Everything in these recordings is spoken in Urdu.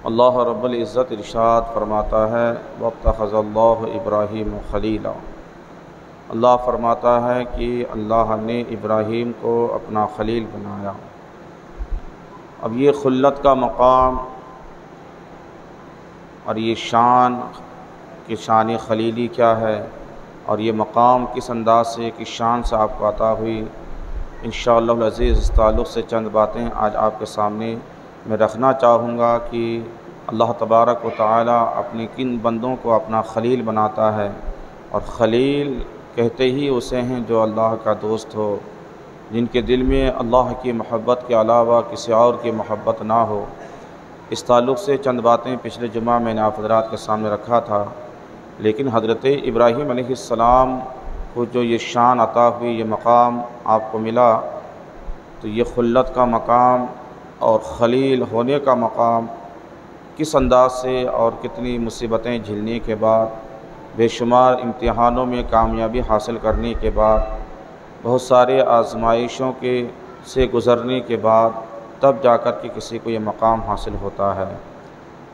اللہ رب العزت ارشاد فرماتا ہے وَاتَّخَذَ اللَّهُ إِبْرَاهِيمَ خَلِيلًا۔ اللہ فرماتا ہے کہ اللہ نے ابراہیم کو اپنا خلیل بنایا۔ اب یہ خلت کا مقام اور یہ شان کہ شان خلیلی کیا ہے اور یہ مقام کس انداز سے کس شان سے آپ کو عطا ہوئی، انشاءاللہ العزیز اس تعلق سے چند باتیں آج آپ کے سامنے میں رکھنا چاہوں گا کہ اللہ تبارک و تعالی اپنے کن بندوں کو اپنا خلیل بناتا ہے، اور خلیل کہتے ہی اسے ہیں جو اللہ کا دوست ہو، جن کے دل میں اللہ کی محبت کے علاوہ کسی اور کی محبت نہ ہو۔ اس تعلق سے چند باتیں پچھلے جمعہ میں نے آپ حضرات کے سامنے رکھا تھا، لیکن حضرت ابراہیم علیہ السلام کو جو یہ شان عطا ہوئی، یہ مقام آپ کو ملا، تو یہ خلت کا مقام اور خلیل ہونے کا مقام کس انداز سے اور کتنی مصیبتیں جھیلنے کے بعد، بے شمار امتحانوں میں کامیابی حاصل کرنے کے بعد، بہت سارے آزمائشوں سے گزرنے کے بعد تب جا کر کے کسی کو یہ مقام حاصل ہوتا ہے۔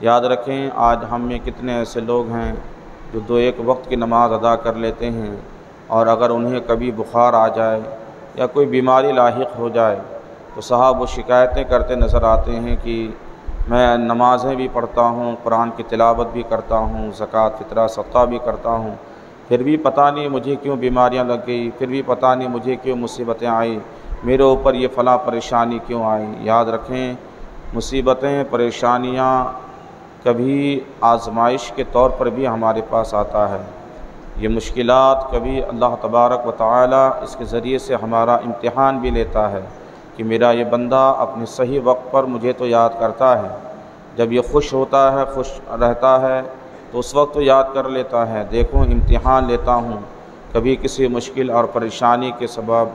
یاد رکھیں آج ہم میں کتنے ایسے لوگ ہیں جو دو ایک وقت کی نماز ادا کر لیتے ہیں، اور اگر انہیں کبھی بخار آ جائے یا کوئی بیماری لاحق ہو جائے تو صاحب وہ شکایتیں کرتے نظر آتے ہیں کہ میں نمازیں بھی پڑھتا ہوں، قرآن کی تلاوت بھی کرتا ہوں، زکوٰۃ فطرہ صدقہ بھی کرتا ہوں، پھر بھی پتہ نہیں مجھے کیوں بیماریاں لگ گئی، پھر بھی پتہ نہیں مجھے کیوں مصیبتیں آئیں، میرے اوپر یہ فلاں پریشانی کیوں آئی۔ یاد رکھیں مصیبتیں پریشانیاں کبھی آزمائش کے طور پر بھی ہمارے پاس آتا ہے، یہ مشکلات کبھی اللہ تبارک و تعالی اس کے ذریعے سے ہمارا امتحان بھی لیتا ہے کہ میرا یہ بندہ اپنے صحیح وقت پر مجھے تو یاد کرتا ہے، جب یہ خوش ہوتا ہے، خوش رہتا ہے تو اس وقت تو یاد کر لیتا ہے، دیکھو امتحان لیتا ہوں کبھی کسی مشکل اور پریشانی کے سبب،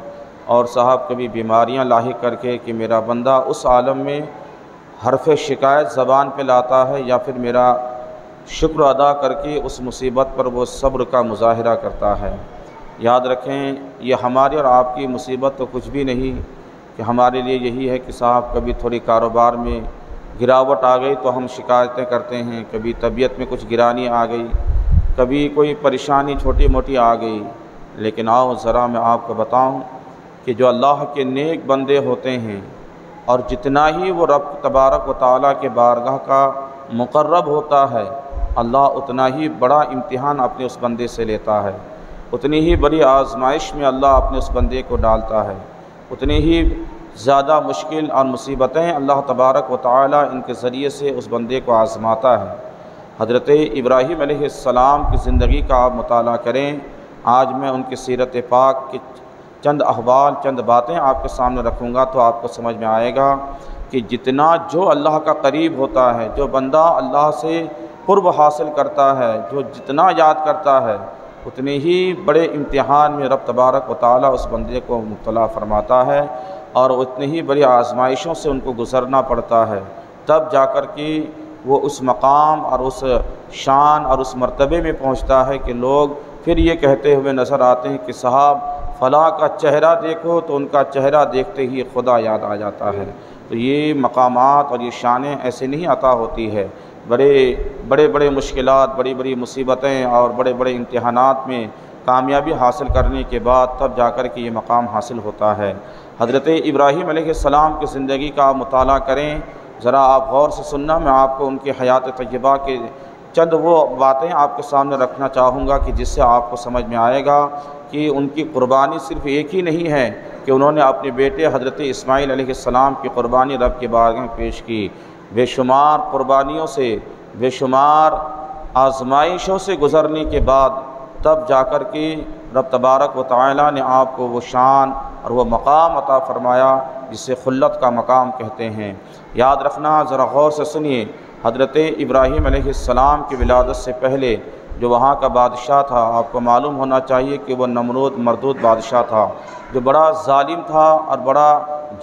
اور صاحب کبھی بیماریاں لاحق کر کے کہ میرا بندہ اس عالم میں حرف شکایت زبان پہ لاتا ہے یا پھر میرا شکر ادا کر کے اس مصیبت پر وہ صبر کا مظاہرہ کرتا ہے۔ یاد رکھیں یہ ہماری اور آپ کی مصیبت تو کچھ بھی نہیں، کہ ہمارے لیے یہی ہے کہ صاحب کبھی تھوڑی کاروبار میں گراوٹ آ گئی تو ہم شکایتیں کرتے ہیں، کبھی طبیعت میں کچھ گرانی آ گئی، کبھی کوئی پریشانی چھوٹی موٹی آ گئی، لیکن آؤ ذرا میں آپ کو بتاؤں کہ جو اللہ کے نیک بندے ہوتے ہیں اور جتنا ہی وہ رب تبارک و تعالیٰ کے بارگاہ کا مقرب ہوتا ہے، اللہ اتنا ہی بڑا امتحان اپنے اس بندے سے لیتا ہے، اتنی ہی بڑی آزمائش میں اللہ اپنے اس بندے کو ڈالتا ہے، اتنی ہی زیادہ مشکل اور مصیبتیں اللہ تبارک و تعالیٰ ان کے ذریعے سے اس بندے کو آزماتا ہے۔ حضرت ابراہیم علیہ السلام کی زندگی کا آپ مطالعہ کریں، آج میں ان کی سیرت پاک کی چند احوال چند باتیں آپ کے سامنے رکھوں گا تو آپ کو سمجھ میں آئے گا کہ جتنا جو اللہ کا قریب ہوتا ہے، جو بندہ اللہ سے قرب حاصل کرتا ہے، جو جتنا یاد کرتا ہے، اتنے ہی بڑے امتحان میں رب تبارک و تعالیٰ اس بندے کو مبتلا فرماتا ہے، اور اتنی ہی بڑی آزمائشوں سے ان کو گزرنا پڑتا ہے، تب جا کر کہ وہ اس مقام اور اس شان اور اس مرتبے میں پہنچتا ہے کہ لوگ پھر یہ کہتے ہوئے نظر آتے ہیں کہ صاحب فلاں کا چہرہ دیکھو تو ان کا چہرہ دیکھتے ہی خدا یاد آ جاتا ہے۔ تو یہ مقامات اور یہ شانیں ایسے نہیں عطا ہوتی ہے، بڑے مشکلات، بڑی بڑی مصیبتیں اور بڑے بڑے امتحانات میں کامیابی حاصل کرنے کے بعد تب جا کر کے یہ مقام حاصل ہوتا ہے۔ حضرت ابراہیم علیہ السلام کی زندگی کا آپ مطالعہ کریں، ذرا آپ غور سے سننا، میں آپ کو ان کی حیات طیبہ کے چند وہ باتیں آپ کے سامنے رکھنا چاہوں گا کہ جس سے آپ کو سمجھ میں آئے گا کہ ان کی قربانی صرف ایک ہی نہیں ہے کہ انہوں نے اپنے بیٹے حضرت اسماعیل علیہ السلام کی قربانی رب کے بارگاہ میں پیش کی، بے شمار قربانیوں سے، بے شمار آزمائشوں سے گزرنے کے بعد تب جا کر کے رب تبارک و تعالیٰ نے آپ کو وہ شان اور وہ مقام عطا فرمایا جسے خلت کا مقام کہتے ہیں۔ یاد رکھنا، ذرا غور سے سنیے، حضرت ابراہیم علیہ السلام کی ولادت سے پہلے جو وہاں کا بادشاہ تھا، آپ کو معلوم ہونا چاہیے کہ وہ نمرود مردود بادشاہ تھا، جو بڑا ظالم تھا اور بڑا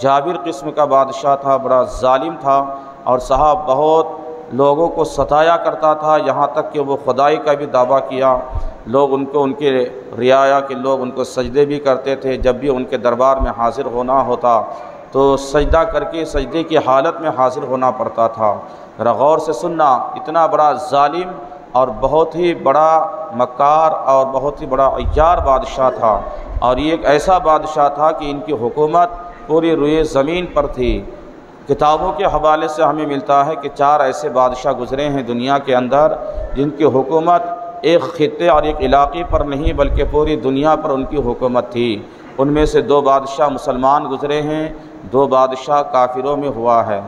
جابر قسم کا بادشاہ تھا، بڑا ظالم تھا، اور صاحب بہت لوگوں کو ستایا کرتا تھا، یہاں تک کہ وہ خدائی کا بھی دعویٰ کیا، لوگ ان کے رعایا کے لوگ ان کو سجدے بھی کرتے تھے، جب بھی ان کے دربار میں حاضر ہونا ہوتا تو سجدہ کر کے سجدے کی حالت میں حاضر ہونا پڑتا تھا۔ ذرا غور سے سننا، اتنا بڑا ظالم اور بہت ہی بڑا مکار اور بہت ہی بڑا عیار بادشاہ تھا، اور یہ ایک ایسا بادشاہ تھا کہ ان کی حکومت پوری روئے زمین پر تھی۔ کتابوں کے حوالے سے ہمیں ملتا ہے کہ 4 ایسے بادشاہ گزرے ہیں دنیا کے اندر جن کی حکومت ایک خطے اور ایک علاقے پر نہیں بلکہ پوری دنیا پر ان کی حکومت تھی۔ ان میں سے 2 بادشاہ مسلمان گزرے ہیں، 2 بادشاہ کافروں میں ہوا ہے۔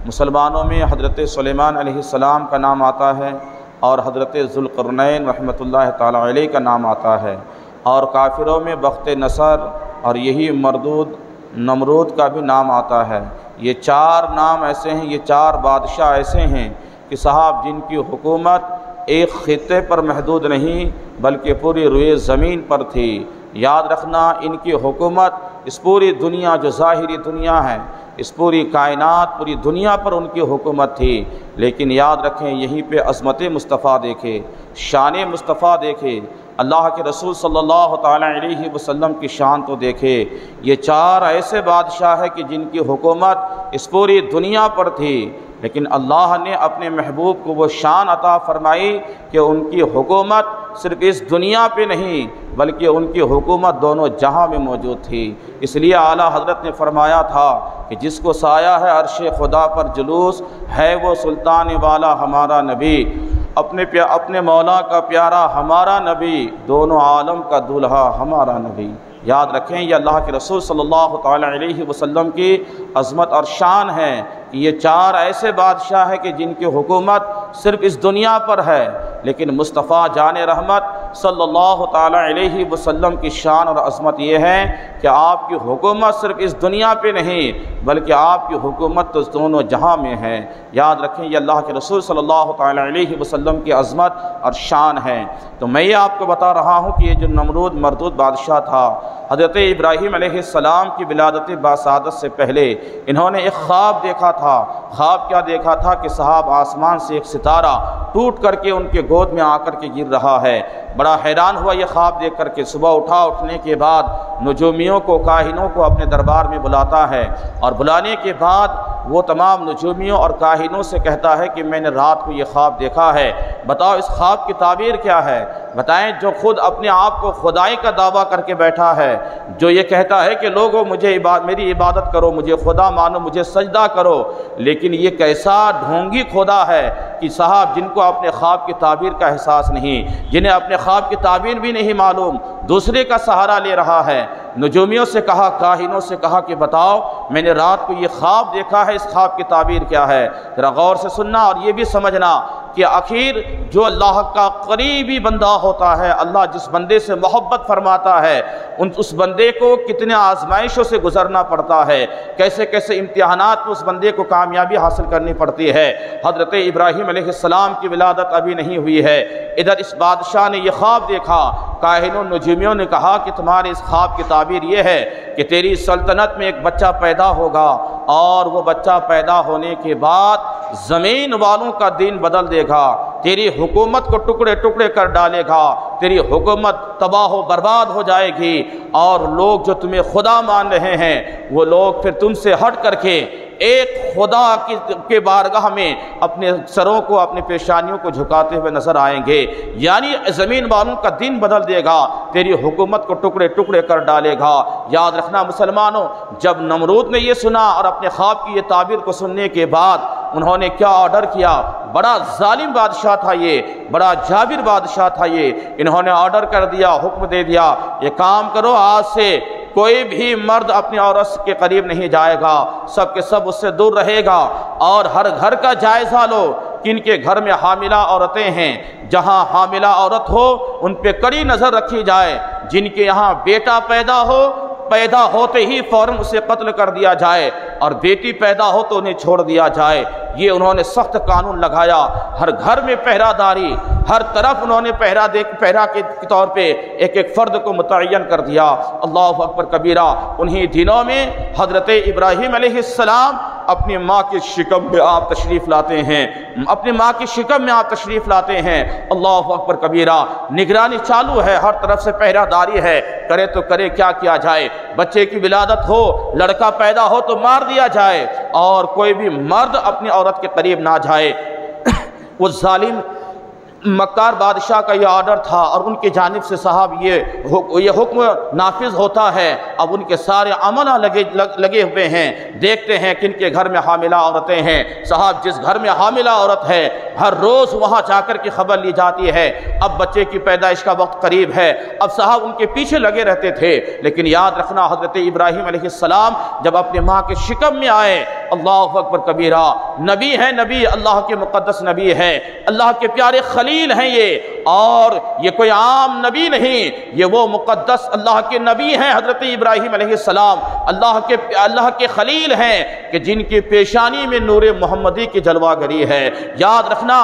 مسلمانوں میں حضرت سلیمان علیہ السلام کا نام آتا ہے اور حضرت ذوالقرنین رحمۃ اللہ تعالی علیہ کا نام آتا ہے، اور کافروں میں بخت نصر اور یہی مردود نمرود کا بھی نام آتا ہے۔ یہ 4 نام ایسے ہیں، یہ 4 بادشاہ ایسے ہیں کہ صاحب جن کی حکومت ایک خطے پر محدود نہیں بلکہ پوری روئے زمین پر تھی۔ یاد رکھنا، ان کی حکومت اس پوری دنیا جو ظاہری دنیا ہے، اس پوری کائنات پوری دنیا پر ان کی حکومت تھی، لیکن یاد رکھیں یہیں پہ عظمت مصطفیٰ دیکھے، شان مصطفیٰ دیکھے، اللہ کے رسول صلی اللہ تعالیٰ علیہ وسلم کی شان تو دیکھے۔ یہ 4 ایسے بادشاہ ہیں کہ جن کی حکومت اس پوری دنیا پر تھی، لیکن اللہ نے اپنے محبوب کو وہ شان عطا فرمائی کہ ان کی حکومت صرف اس دنیا پہ نہیں بلکہ ان کی حکومت دونوں جہاں میں موجود تھی۔ اس لیے اعلیٰ حضرت نے فرمایا تھا کہ جس کو سایہ ہے عرش خدا پر جلوس، ہے وہ سلطان والا ہمارا نبی، اپنے مولا کا پیارا ہمارا نبی، دونوں عالم کا دولہا ہمارا نبی۔ یاد رکھیں یہ اللہ کے رسول صلی اللہ تعالیٰ علیہ وسلم کی عظمت اور شان ہے کہ یہ 4 ایسے بادشاہ ہیں کہ جن کی حکومت صرف اس دنیا پر ہے، لیکن مصطفیٰ جان رحمت صلی اللہ تعالیٰ علیہ وسلم کی شان اور عظمت یہ ہے کہ آپ کی حکومت صرف اس دنیا پہ نہیں بلکہ آپ کی حکومت تو دونوں جہاں میں ہے۔ یاد رکھیں یہ اللہ کے رسول صلی اللہ تعالیٰ علیہ وسلم کی عظمت اور شان ہے۔ تو میں یہ آپ کو بتا رہا ہوں کہ یہ جو نمرود مردود بادشاہ تھا، حضرت ابراہیم علیہ السلام کی ولادت باسعادت سے پہلے انہوں نے ایک خواب دیکھا تھا۔ خواب کیا دیکھا تھا کہ صاحب آسمان سے ایک ستارہ ٹوٹ کر کے ان کے گود میں آ کر کے گر رہا ہے۔ بڑا حیران ہوا یہ خواب دیکھ کر کے، صبح اٹھنے کے بعد نجومیوں کو کاہنوں کو اپنے دربار میں بلاتا ہے، اور بلانے کے بعد وہ تمام نجومیوں اور کاہنوں سے کہتا ہے کہ میں نے رات کو یہ خواب دیکھا ہے، بتاؤ اس خواب کی تعبیر کیا ہے؟ بتائیں جو خود اپنے آپ کو خدائی کا دعویٰ کر کے بیٹھا ہے، جو یہ کہتا ہے کہ لوگوں مجھے میری عبادت کرو، مجھے خدا مانو، مجھے سجدہ کرو، لیکن یہ کیسا ڈھونگی خدا ہے کہ صاحب جن کو اپنے خواب کی تعبیر کا احساس نہیں، جنہیں اپنے خواب کی تعبیر بھی نہیں معلوم، دوسرے کا سہارا لے رہا ہے۔ نجومیوں سے کہا، کاہنوں سے کہا کہ بتاؤ میں نے رات کو یہ خواب دیکھا ہے، اس خواب کی تعبیر کیا ہے؟ ذرا غور سے سننا اور یہ بھی سمجھنا کہ آخر جو اللہ کا قریبی بندہ ہوتا ہے، اللہ جس بندے سے محبت فرماتا ہے، اس بندے کو کتنے آزمائشوں سے گزرنا پڑتا ہے، کیسے کیسے امتحانات میں اس بندے کو کامیابی حاصل کرنی پڑتی ہے۔ حضرت ابراہیم علیہ السلام کی ولادت ابھی نہیں ہوئی ہے، ادھر اس بادشاہ نے یہ خواب دیکھا، کاہنوں نجومیوں نے کہا کہ تمہارے اس خواب کی تعبیر یہ ہے کہ تیری سلطنت میں ایک بچہ پیدا ہوگا، اور وہ بچہ پیدا ہونے کے بعد زمین والوں کا دین بدل دے گا، تیری حکومت کو ٹکڑے ٹکڑے کر ڈالے گا، تیری حکومت تباہ و برباد ہو جائے گی، اور لوگ جو تمہیں خدا مان رہے ہیں وہ لوگ پھر تم سے ہٹ کر کے ایک خدا کے بارگاہ میں اپنے سروں کو اپنی پیشانیوں کو جھکاتے ہوئے نظر آئیں گے، یعنی زمین والوں کا دین بدل دے گا، تیری حکومت کو ٹکڑے ٹکڑے کر ڈالے گا۔ یاد رکھنا مسلمانوں، جب نمرود نے یہ سنا اور اپنے خواب کی یہ تعبیر کو سننے کے بعد انہوں نے کیا آرڈر کیا؟ بڑا ظالم بادشاہ تھا یہ، بڑا جابر بادشاہ تھا یہ، انہوں نے آرڈر کر دیا، حکم دے دیا، یہ کام کرو آج سے کوئی بھی مرد اپنی عورت کے قریب نہیں جائے گا، سب کے سب اس سے دور رہے گا، اور ہر گھر کا جائزہ لو، کن کے گھر میں حاملہ عورتیں ہیں، جہاں حاملہ عورت ہو ان پہ کڑی نظر رکھی جائے، جن کے یہاں بیٹا پیدا ہو، پیدا ہوتے ہی فوراً اسے قتل کر دیا جائے، اور بیٹی پیدا ہو تو انہیں چھوڑ دیا جائے۔ یہ انہوں نے سخت قانون لگایا، ہر گھر میں پہرہ داری، ہر طرف انہوں نے پہرہ کے طور پہ ایک ایک فرد کو متعین کر دیا۔ اللہ اکبر کبیرہ۔ انہی دنوں میں حضرت ابراہیم علیہ السلام اپنی ماں کے شکم میں آپ تشریف لاتے ہیں، اپنی ماں کی شکم میں آپ تشریف لاتے ہیں۔ اللہ اکبر کبیرہ، نگرانی چالو ہے، ہر طرف سے پہرہ داری ہے، کرے تو کرے کیا کیا جائے۔ بچے کی ولادت ہو، لڑکا پیدا ہو تو مار دیا جائے، اور کوئی بھی مرد اپنی عورت کے قریب نہ جائے۔ وہ ظالم مکار بادشاہ کا یہ آرڈر تھا، اور ان کی جانب سے صاحب یہ حکم نافذ ہوتا ہے۔ اب ان کے سارے عملہ لگے ہوئے ہیں، دیکھتے ہیں کن کے گھر میں حاملہ عورتیں ہیں۔ صاحب جس گھر میں حاملہ عورت ہے، ہر روز وہاں جا کر کی خبر لی جاتی ہے۔ اب بچے کی پیدائش کا وقت قریب ہے، اب صاحب ان کے پیچھے لگے رہتے تھے۔ لیکن یاد رکھنا، حضرت ابراہیم علیہ السلام جب اپنے ماں کے شکم میں آئے، اللہ اکبر کبیرہ، نبی ہے، نبی اللہ کے مقدس نبی ہے، اللہ کے پیارے خلیل ہیں یہ، اور یہ کوئی عام نبی نہیں، یہ وہ مقدس اللہ کے نبی ہیں حضرت ابراہیم علیہ السلام، اللہ کے خلیل ہیں کہ جن کی پیشانی میں نور محمدی کی جلوہ گری ہے۔ یاد رکھنا،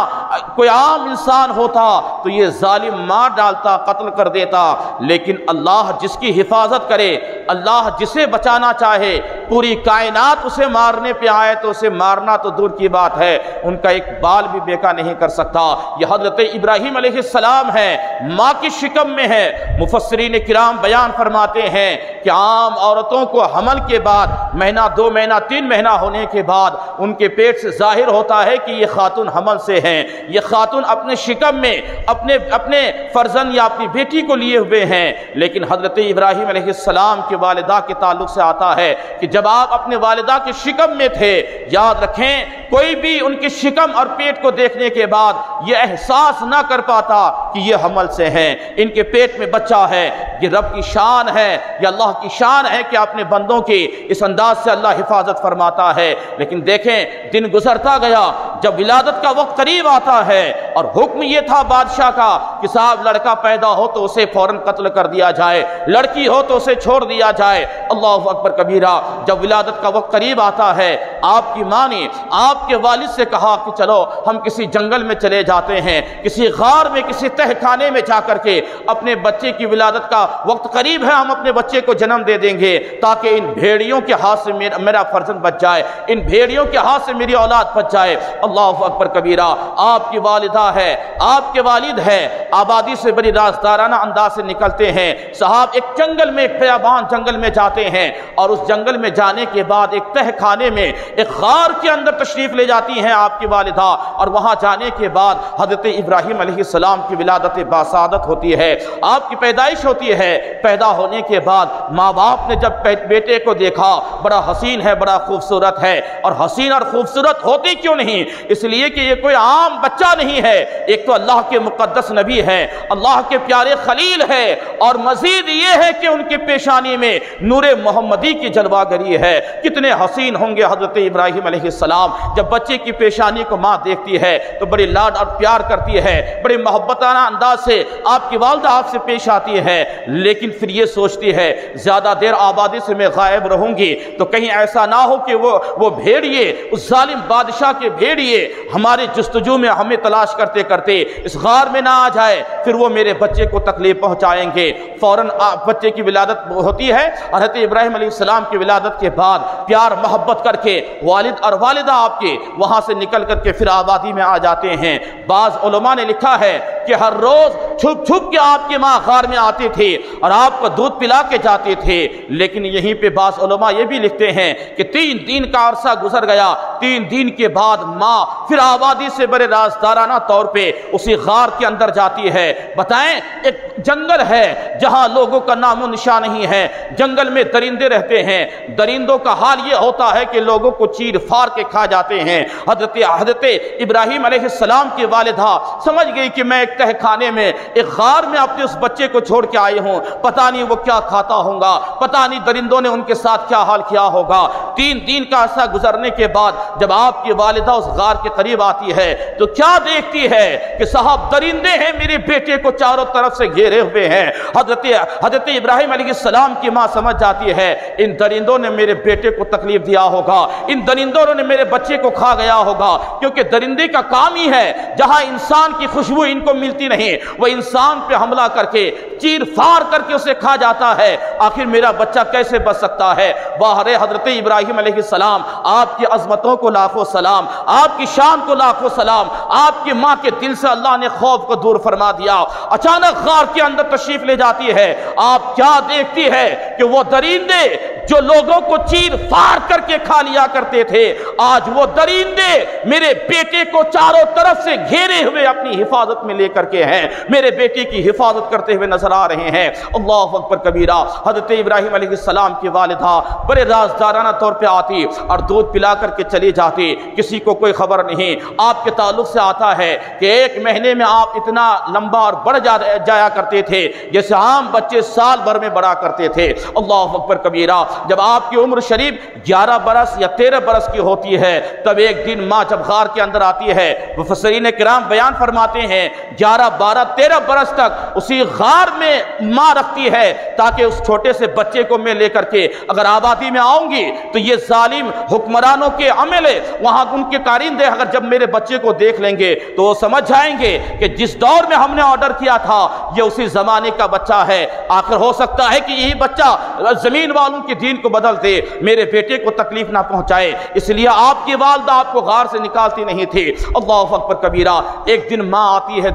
کوئی عام انسان ہوتا تو یہ ظالم مار ڈالتا، قتل کر دیتا، لیکن اللہ جس کی حفاظت کرے، اللہ جسے بچانا چاہے، پوری کائنات اسے مارنے پہ آئے تو اسے مارنا تو دور کی بات ہے، ان کا ایک بال بھی بیکا نہیں کر سکتا۔ یہ حضرت ابراہیم علیہ السلام ہے، ماں کی شکم میں ہے۔ مفسرین کرام بیان فرماتے ہیں کہ عام عورتوں کو حمل کے بعد مہینہ، 2 مہینہ، 3 مہینہ ہونے کے بعد ان کے پیٹ سے ظاہر ہوتا ہے کہ یہ خاتون حمل سے ہیں، یہ خاتون اپنے شکم میں اپنے فرزند یا اپنی بیٹی کو لیے ہوئے ہیں۔ لیکن حضرت ابراہیم علیہ السلام کے والدہ کے تعلق سے آتا ہے کہ جب آپ اپنے والدہ کے شکم میں تھے، یاد رکھیں کوئی بھی ان کے شکم اور پیٹ کو دیکھنے کے بعد یہ احساس نہ کر پاتا کہ یہ حمل سے ہیں، ان کے پیٹ میں بچہ ہے۔ یہ رب کی شان ہے، یہ اللہ کی شان ہے کہ اپنے بندوں کی اس انداز سے اللہ حفاظت فرماتا ہے۔ لیکن دیکھیں دن گزرتا گیا، جب ولادت کا وقت قریب آتا ہے، اور حکم یہ تھا بادشاہ کا کہ صاحب لڑکا پیدا ہو تو اسے فوراً قتل کر دیا جائے، لڑکی ہو تو اسے چھوڑ دیا جائے۔ اللہ اکبر کبیرہ، جب ولادت کا وقت قریب آتا ہے، آپ کی ماں نے آپ کے والد سے کہا کہ چلو ہم کسی جنگل میں چلے جاتے ہیں، کسی غار میں، کسی تہ خانے میں جا کر کے اپنے بچے کی ولادت کا وقت قریب ہے، ہم اپنے بچے کو جنم دے دیں گے تاکہ ان بھیڑیوں کے ہاتھ سے میرا فرزند بچ جائے، ان بھیڑیوں کے ہاتھ سے میری اولاد بچ جائے۔ اللہ اکبر کبیرہ، آپ کی والدہ ہے، آپ کے والد ہے، آبادی سے بڑی رازدارانہ انداز سے نکلتے ہیں۔ صاحب ایک جنگل میں، ایک بیابان جنگل میں جاتے ہیں، اور اس جنگل میں جانے کے بعد ایک تہ خانے میں، ایک غار کے اندر تشریف لے جاتی ہیں آپ کی والدہ، اور وہاں جانے کے بعد حضرت ابراہیم علیہ السلام کی ولادت باسعادت ہوتی ہے، آپ کی پیدائش ہوتی ہے۔ پیدا ہونے کے بعد ماں باپ نے جب بیٹے کو دیکھا، بڑا حسین ہے، بڑا خوبصورت ہے، اور حسین اور خوبصورت ہوتی کیوں نہیں؟ اس لیے کہ یہ کوئی عام بچہ نہیں ہے، ایک تو اللہ کے مقدس نبی ہے، اللہ کے پیارے خلیل ہے، اور مزید یہ ہے کہ ان کی پیشانی میں نور محمدی کی جلوہ گری ہے۔ کتنے حسین ہوں گے حضرت ابراہیم علیہ السلام، جب بچے کی پیشانی کو ماں دیکھتی ہے تو بڑی لاڈ اور پیار کرتی ہے، بڑی محبتانہ انداز سے آپ کی والدہ آپ سے پیش آتی ہے، لیکن پھر یہ سوچتی ہے زیادہ دیر آبادی سے میں غائب رہوں گی تو کہیں ایسا نہ ہو کہ وہ بھیڑیے، اس ظالم بادشاہ کے بھیڑیے ہمارے جستجو میں ہمیں تلاش کرتے کرتے اس غار میں نہ آ جائے، پھر وہ میرے بچے کو تکلیف پہنچائیں گے۔ فوراً بچے کی ولادت ہوتی ہے، اور حضرت ابراہیم علیہ السلام کی ولادت کے بعد پیار محبت کر کے والد اور والدہ آپ کے وہاں سے نکل کر کے پھر آبادی میں آ جاتے ہیں۔ بعض علماء نے لکھا ہے کہ ہر روز چھپ چھپ کے آپ کی ماں غار میں آتی تھی اور آپ کو دودھ پلا کے جاتے تھے، لیکن یہیں پہ بعض علماء یہ بھی لکھتے ہیں کہ 3 دن کا عرصہ گزر گیا، 3 دن کے بعد ماں پھر آبادی سے بڑے رازدارانہ طور پہ اسی غار کے اندر جاتی ہے۔ بتائیں ایک جنگل ہے جہاں لوگوں کا نام و نشان نہیں ہے، جنگل میں درندے رہتے ہیں، درندوں کا حال یہ ہوتا ہے کہ لوگوں کو چیر پھاڑ کے کھا جاتے ہیں۔ حضرت ابراہیم علیہ السلام کی والدہ سمجھ گئی کہ میں ایک تہ خانے میں، ایک غار میں اپنے اس بچے کو چھوڑ کے آئی ہوں، پتہ نہیں وہ کیا کھاتا ہوگا، پتہ نہیں درندوں نے ان کے ساتھ کیا حال کیا ہوگا۔ 3 دن کا عرصہ گزرنے کے بعد جب آپ کی والدہ اس غار کے قریب آتی ہے تو کیا دیکھتی ہے کہ صاحب درندے ہیں میرے بیٹے کو چاروں طرف سے گھیرے ہوئے ہیں۔ حضرت ابراہیم علیہ السلام کی ماں سمجھ جاتی ہے ان درندوں نے میرے بیٹے کو تکلیف دیا ہوگا، ان درندوں نے میرے بچے کو کھا گیا ہوگا، کیونکہ درندے کا کام ہی ہے جہاں انسان کی خوشبو ان کو ملتی نہیں وہ انسان پہ حملہ کر کے چیر پھاڑ کر کے اسے کھا جاتا ہے، آخر میرا بچہ کیسے بچ سکتا ہے؟ باہر حضرت ابراہیم ابراہیم علیہ السلام آپ کی عظمتوں کو لاکھوں سلام، آپ کی شان کو لاکھوں سلام، آپ کی ماں کے دل سے اللہ نے خوف کو دور فرما دیا۔ اچانک غار کے اندر تشریف لے جاتی ہے، آپ کیا دیکھتی ہے کہ وہ درندے جو لوگوں کو چیر فار کر کے کھا لیا کرتے تھے، آج وہ درندے میرے بیٹے کو چاروں طرف سے گھیرے ہوئے اپنی حفاظت میں لے کر کے ہیں، میرے بیٹے کی حفاظت کرتے ہوئے نظر آ رہے ہیں۔ اللہ اکبر کبیرہ۔ حضرت ابراہیم علیہ السلام کی والدہ بڑے رازدارانہ طور پہ آتی اور دودھ پلا کر کے چلی جاتی، کسی کو کوئی خبر نہیں۔ آپ کے تعلق سے آتا ہے کہ ایک مہینے میں آپ اتنا لمبا اور بڑھ جایا کرتے تھے جیسے عام بچے سال بھر میں بڑا کرتے تھے۔ اللہ اکبر کبیرہ۔ جب آپ کی عمر شریف 11 برس یا 13 برس کی ہوتی ہے، تب ایک دن ماں جب غار کے اندر آتی ہے، مفسرین کرام بیان فرماتے ہیں 11 12 13 برس تک اسی غار میں ماں رکھتی ہے تاکہ اس چھوٹے سے بچے کو میں لے کر کے اگر آبادی میں آؤں گی تو یہ ظالم حکمرانوں کے عملے وہاں ان کے کارندے اگر جب میرے بچے کو دیکھ لیں گے تو وہ سمجھ جائیں گے کہ جس دور میں ہم نے آرڈر کیا تھا یہ اسی زمانے کا بچہ ہے، آخر ہو سکتا ہے کہ یہی بچہ زمین والوں کے دین کو بدل دے، میرے بیٹے کو تکلیف نہ پہنچائے، اس لیے آپ کی والدہ آپ کو غار سے نکالتی نہیں تھی۔ اللہ اکبر کبیرہ۔ ایک دن ماں آتی ہے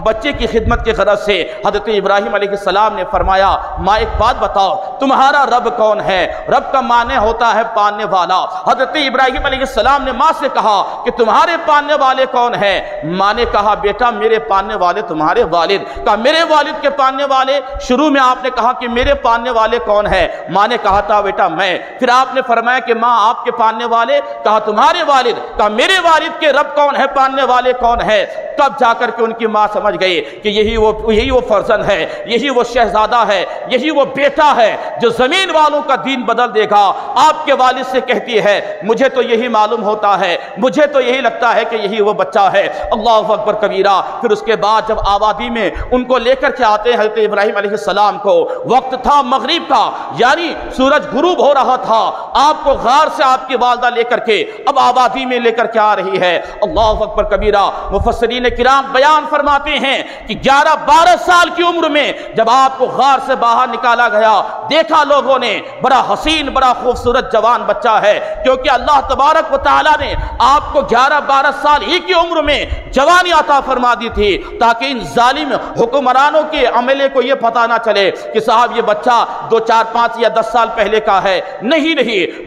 بچے کی خدمت کے غرض سے، حضرت ابراہیم علیہ السلام نے فرمایا ماں ایک بات بتاؤ تمہارا رب کون ہے؟ رب کا معنی ہوتا ہے پالنے والا۔ حضرت ابراہیم علیہ السلام نے ماں سے کہا کہ تمہارے پالنے والے کون ہیں؟ ماں نے کہا بیٹا میرے پالنے والے تمہارے والد۔ کہا میرے والد کے پالنے والے؟ شروع میں آپ نے کہا کہ میرے پالنے والے کون ہیں؟ ماں نے کہا تھا بیٹا میں۔ پھر آپ نے فرمایا کہ ماں آپ کے پالنے والے؟ کہا تمہارے والد۔ کہا میرے والد کے رب کون ہے؟ پالنے والے کون ہے؟ تب جا کر کے ان کی ماں سمجھ گئی کہ یہی وہ فرزند ہے، یہی وہ شہزادہ ہے، یہی وہ بیٹا ہے جو زمین والوں کا دین بدل دے گا۔ آپ کے والد سے کہتی ہے مجھے تو یہی معلوم ہوتا ہے، مجھے تو یہی لگتا ہے کہ یہی وہ بچہ ہے۔ اللہ اکبر کبیرہ۔ پھر اس کے بعد جب آبادی میں ان کو لے کر کے آتے ہیں حضرت ابراہیم علیہ السلام کو، وقت تھا مغرب کا، یعنی سورج غروب ہو رہا تھا، آپ کو غار سے آپ کی والدہ لے کر کے اب آبادی میں لے کر کے آ رہی ہے۔ اللہ اکبر کبیرہ۔ مفسرین کرام بیان فرماتے ہیں کہ 11 12 سال کی عمر میں جب آپ کو غار سے باہر نکالا گیا، دیکھا لوگوں نے بڑا حسین بڑا خوبصورت جوان بچہ ہے، کیونکہ اللہ تبارک و تعالی نے آپ کو 11 12 سال ہی کی عمر میں جوانی عطا فرما دی تھی تاکہ ان ظالم حکمرانوں کے عملے کو یہ پتہ نہ چلے کہ صاحب یہ بچہ 2 4 5 یا 10 سال پہلے کا ہے۔ نہیں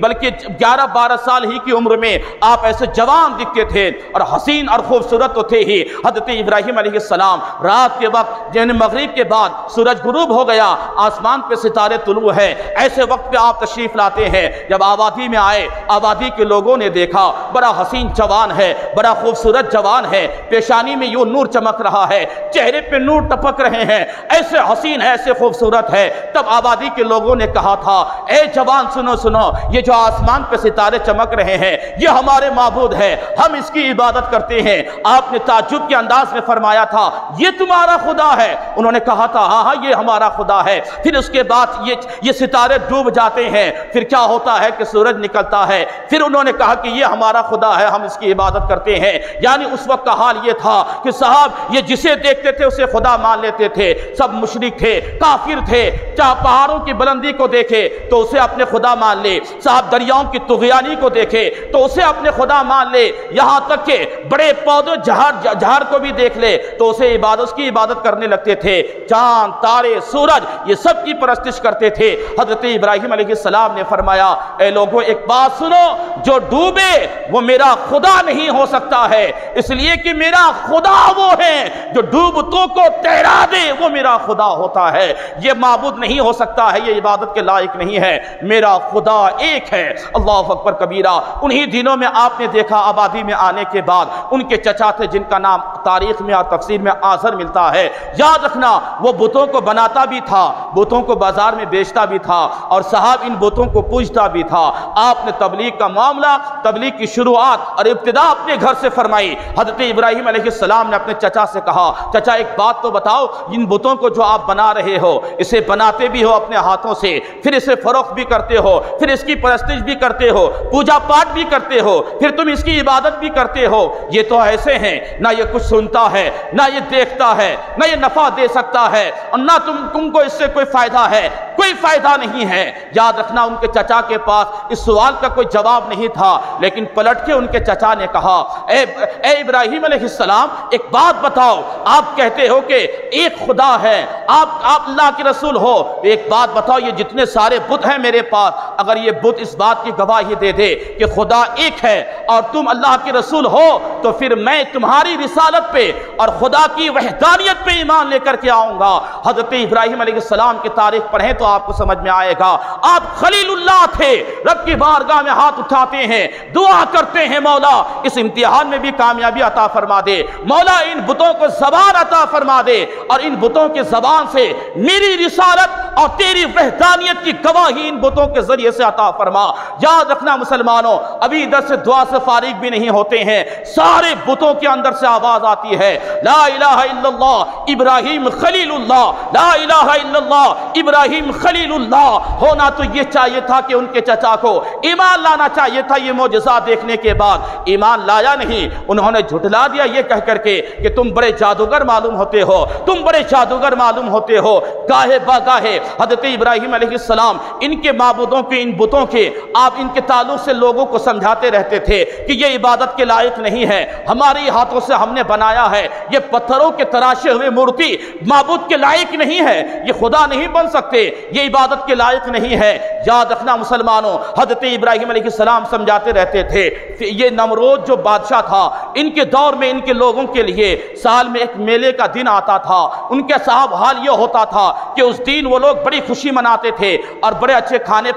بلکہ 11 12 سال ہی کی عمر میں آپ ایسے جوان دکھتے تھے اور حسین اور خوبصورت تو تھے ہی۔ حضرت ابراہیم علیہ السلام رات کے وقت یعنی مغرب کے بعد سورج غروب ہو گیا، آسمان پہ ستارے طلوع ہے، ایسے وقت پہ آپ تشریف لاتے ہیں۔ جب آبادی میں آئے، آبادی کے لوگوں نے دیکھا بڑا حسین جوان ہے، بڑا خوبصورت جوان ہے، پیشانی میں یوں نور چمک رہا ہے، چہرے پہ نور ٹپک رہے ہیں، ایسے حسین ہے، ایسے خوبصورت ہے۔ تب آبادی کے لوگوں نے کہا تھا اے جوان سنو، یہ جو آسمان پہ ستارے چمک رہے ہیں یہ ہمارے معبود ہے، ہم اس کی عبادت کرتے ہیں۔ آپ نے تعجب کے انداز میں فرمایا تھا یہ تمہارا خدا ہے؟ انہوں نے کہا تھا ہاں یہ ہمارا خدا ہے۔ پھر اس کے بعد یہ ستارے ڈوب جاتے ہیں، پھر کیا ہوتا ہے کہ سورج نکلتا ہے، پھر انہوں نے کہا کہ یہ ہمارا خدا ہے، ہم اس کی عبادت کرتے ہیں۔ یعنی اس وقت کا حال یہ تھا کہ صاحب یہ جسے دیکھتے تھے اسے خدا مان لیتے تھے، سب مشرک تھے، کافر تھے، چاہے پہاڑوں کی بلندی کو دیکھے تو اسے اپنے خدا مان لے، صاحب دریاؤں کی طغیانی کو دیکھے تو اسے اپنے خدا مان لے، یہاں تک کہ بڑے پودوں جھاڑ کو بھی دیکھ لے تو اسے اس کی عبادت کرنے لگتے تھے۔ چاند تارے سورج یہ سب کی پرستش کرتے تھے۔ حضرت ابراہیم علیہ السلام نے فرمایا اے لوگوں ایک بات سنو، جو ڈوبے وہ میرا خدا نہیں ہو سکتا ہے، اس لیے کہ میرا خدا وہ ہے جو ڈوبتوں کو تیرا دے، وہ میرا خدا ہوتا ہے، یہ معبود نہیں ہو سکتا ہے، یہ عبادت کے لائق نہیں ہے، میرا خدا ایک ہے۔ اللہ اکبر کبیرہ۔ انہی دنوں میں آپ نے دیکھا آبادی میں آنے کے بعد ان کے چچا تھے جن کا نام تاریخ میں اور تفسیر میں آزر ملتا ہے۔ یاد رکھنا وہ بتوں کو بناتا بھی تھا، بتوں کو بازار میں بیچتا بھی تھا اور صاحب ان بتوں کو پوجتا بھی تھا۔ آپ نے تبلیغ کا معاملہ، تبلیغ کی شروعات اور ابتدا اپنے گھر سے فرمائی۔ حضرت ابراہیم علیہ السلام نے اپنے چچا سے کہا چچا ایک بات تو بتاؤ، ان بتوں کو جو آپ بنا رہے ہو اسے بناتے بھی ہو اپنے ہاتھوں سے، پھر اسے فروخت بھی کرتے ہو، پھر اس کی پرستش بھی کرتے ہو، پوجا پاٹ بھی کرتے ہو، پھر تم اس کی عبادت بھی کرتے ہو، یہ تو ایسے ہیں نہ یہ کچھ سنتا ہے نہ یہ دیکھتا ہے نہ یہ نفع دے سکتا ہے اور نہ تم کو اس سے کوئی فائدہ ہے، کوئی فائدہ نہیں ہے۔ یاد رکھنا ان کے چچا کے پاس اس سوال کا کوئی جواب نہیں تھا، لیکن پلٹ کے ان کے چچا نے کہا اے ابراہیم علیہ السلام ایک بات بتاؤ، آپ کہتے ہو کہ ایک خدا ہے، آپ اللہ کے رسول ہو، ایک بات بتاؤ یہ جتنے سارے بت ہیں میرے پاس، اگر یہ بت اس بات کی گواہی دے دے کہ خدا ایک ہے اور تم اللہ کے رسول ہو تو پھر میں تمہاری رسالت پہ اور خدا کی وحدانیت پہ ایمان لے کر کے آؤں گا۔ حضرت ابراہیم علیہ السلام کی تاریخ پڑھیں تو آپ کو سمجھ میں آئے گا، آپ خلیل اللہ تھے، رب کی بارگاہ میں ہاتھ اٹھاتے ہیں، دعا کرتے ہیں مولا اس امتحان میں بھی کامیابی عطا فرما دے، مولا ان بتوں کو زبان عطا فرما دے اور ان بتوں کے زبان سے میری رسالت اور تیری وحدانیت کی گواہی ان بتوں کے ذریعے سے عطا فرما۔ یاد رکھنا مسلمانوں، ابھی ادھر سے دعا سے فارغ بھی نہیں ہوتے ہیں، سارے بتوں کے اندر سے آواز آتی ہے لا الہ الا اللہ ابراہیم خلیل اللہ، لا الہ الا اللہ ابراہیم خلیل اللہ۔ ہونا تو یہ چاہیے تھا کہ ان کے چچا کو ایمان لانا چاہیے تھا، یہ معجزات دیکھنے کے بعد ایمان لایا نہیں، انہوں نے جھٹلا دیا یہ کہہ کر کے کہ تم بڑے جادوگر معلوم ہوتے ہو، تم بڑے جادوگر معلوم ہوتے ہو۔ گاہے باگاہے حضرت ابراہیم علیہ السلام ان کے معبودوں کے، ان بتوں کے، آپ ان کے تعلق سے لوگوں کو سمجھاتے رہتے تھے کہ یہ عبادت کے لائق نہیں ہے، ہمارے ہاتھوں سے ہم نے بنایا ہے، یہ پتھروں کے تراشے ہوئے مورتی معبود کے لائق نہیں ہے، یہ خدا نہیں بن سکتے، یہ عبادت کے لائق نہیں ہے۔ یاد رکھنا مسلمانوں، حضرت ابراہیم علیہ السلام سمجھاتے رہتے تھے۔ یہ نمرود جو بادشاہ تھا، ان کے دور میں ان کے لوگوں کے لیے سال میں ایک میلے کا دن آتا تھا، ان کے صاحب حال یہ ہوتا تھا کہ اس دن وہ لوگ بڑی خوشی مناتے تھے اور بڑے اچھے کھانے